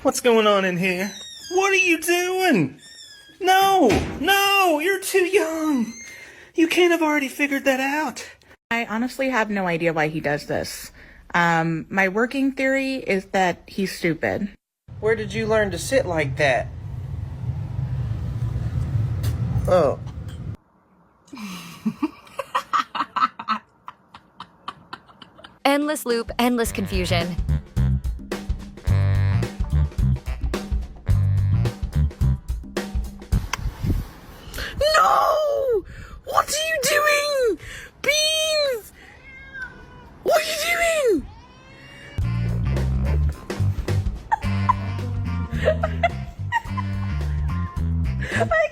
What's going on in here? What are you doing? No, no, you're too young. You can't have already figured that out. I honestly have no idea why he does this. My working theory is that he's stupid. Where did you learn to sit like that? Oh. Endless loop, endless confusion. No! What are you doing? Beans! What are you doing? I